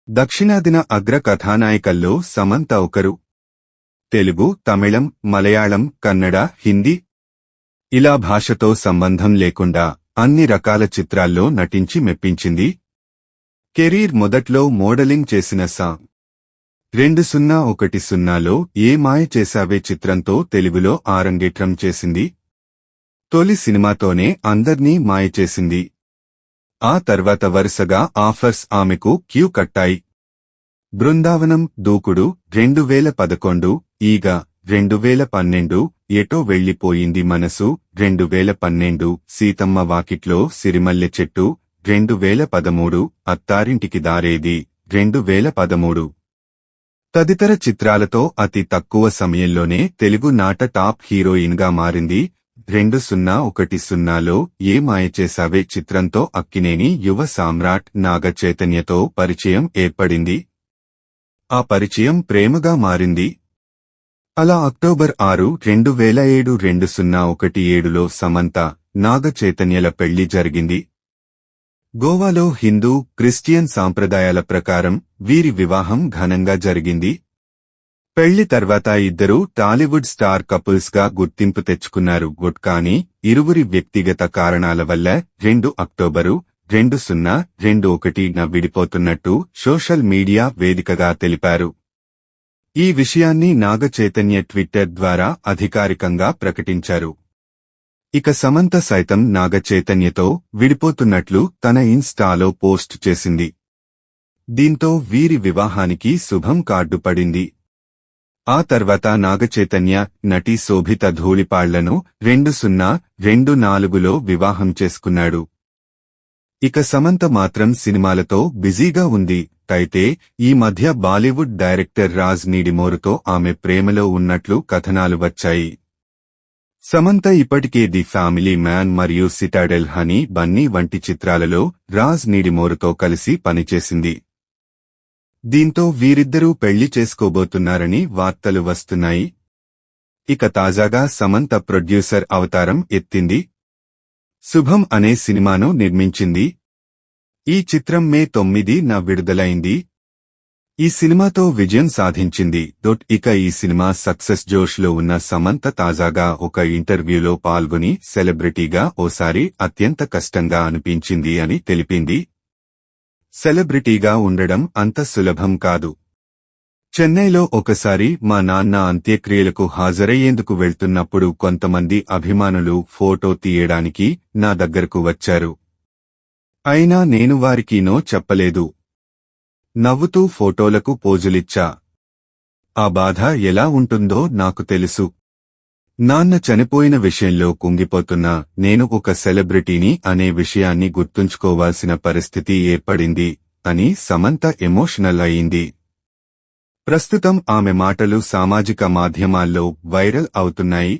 దక్షిణాదిన అగ్ర కథానాయికల్లో సమంత ఒకరు. తెలుగు, తమిళం, మలయాళం, కన్నడ, హిందీ ఇలా భాషతో సంబంధం లేకుండా అన్ని రకాల చిత్రాల్లో నటించి మెప్పించింది. కెరీర్ మొదట్లో మోడలింగ్ చేసిన సా 2010లో ఏ మాయ చేసావే చిత్రంతో తెలుగులో ఆరంగేట్రం చేసింది. తొలి సినిమాతోనే అందర్నీ మాయ చేసింది. ఆ తర్వాత వరుసగా ఆఫర్స్ ఆమెకు క్యూ కట్టాయి. బృందావనం, దూకుడు 2011, ఈగ 2012, ఎటో వెళ్లిపోయింది మనసు 2012, సీతమ్మ వాకిట్లో సిరిమల్లె చెట్టు 2013, అత్తారింటికి దారేది 2013 తదితర చిత్రాలతో అతి తక్కువ సమయంలోనే తెలుగు నాట టాప్ హీరోయిన్గా మారింది. 2010లో ఏ మాయ చేసావే చిత్రంతో అక్కినేని యువ సామ్రాట్ నాగ చైతన్యతో పరిచయం ఏర్పడింది. ఆ పరిచయం ప్రేమగా మారింది. అలా అక్టోబర్ 6, 2007 2017లో సమంత, నాగ చైతన్యల పెళ్లి జరిగింది. గోవాలో హిందూ, క్రిస్టియన్ సాంప్రదాయాల ప్రకారం వీరి వివాహం ఘనంగా జరిగింది. పెళ్లి తర్వాత ఇద్దరూ టాలీవుడ్ స్టార్ కపుల్స్ గా గుర్తింపు తెచ్చుకున్నారు. కానీ ఇరువురి వ్యక్తిగత కారణాల వల్ల 2 అక్టోబరు 2021న విడిపోతున్నట్టు సోషల్ మీడియా వేదికగా తెలిపారు. ఈ విషయాన్ని నాగ చైతన్య ట్విట్టర్ ద్వారా అధికారికంగా ప్రకటించారు. ఇక సమంత సైతం నాగ చైతన్యతో విడిపోతున్నట్లు తన ఇన్స్టాలో పోస్ట్ చేసింది. దీంతో వీరి వివాహానికి శుభం కార్డు పడింది. ఆ తర్వాత నాగ చైతన్య నటి శోభిత ధూళిపాళ్లను 2024లో వివాహం చేసుకున్నాడు. ఇక సమంత మాత్రం సినిమాలతో బిజీగా ఉంది. అయితే ఈ మధ్య బాలీవుడ్ డైరెక్టర్ రాజ్ నీడిమోరుతో ఆమె ప్రేమలో ఉన్నట్లు కథనాలు వచ్చాయి. సమంత ఇప్పటికే ది ఫ్యామిలీ మ్యాన్ మరియు సిటాడెల్ హనీ బన్నీ వంటి చిత్రాలలో రాజ్ నీడిమోరుతో కలిసి పనిచేసింది. దీంతో వీరిద్దరూ పెళ్లి చేసుకోబోతున్నారని వార్తలు వస్తున్నాయి. ఇక తాజాగా సమంత ప్రొడ్యూసర్ అవతారం ఎత్తింది. శుభం అనే సినిమాను నిర్మించింది. ఈ చిత్రం మే 9న విడుదలైంది. ఈ సినిమాతో విజయం సాధించింది. ఇక ఈ సినిమా సక్సెస్ జోష్లో ఉన్న సమంత తాజాగా ఒక ఇంటర్వ్యూలో పాల్గొని సెలబ్రిటీగా ఓసారి అత్యంత కష్టంగా అనిపించింది అని తెలిపింది. సెలబ్రిటీగా ఉండడం అంత సులభం కాదు. చెన్నైలో ఒకసారి మా నాన్న అంత్యక్రియలకు హాజరయ్యేందుకు వెళ్తున్నప్పుడు కొంతమంది అభిమానులు ఫోటో తీయడానికి నా దగ్గరకు వచ్చారు. అయినా నేను వారికి నో చెప్పలేదు. నవ్వుతూ ఫోటోలకు పోజులిచ్చా. ఆ బాధ ఎలా ఉంటుందో నాకు తెలుసు. నాన్న చనిపోయిన విషయంలో కుంగిపోతున్నా నేను ఒక సెలబ్రిటీని అనే విషయాన్ని గుర్తుంచుకోవాల్సిన పరిస్థితి ఏర్పడింది అని సమంత ఎమోషనల్ అయింది. ప్రస్తుతం ఆమె మాటలు సామాజిక మాధ్యమాల్లో వైరల్ అవుతున్నాయి.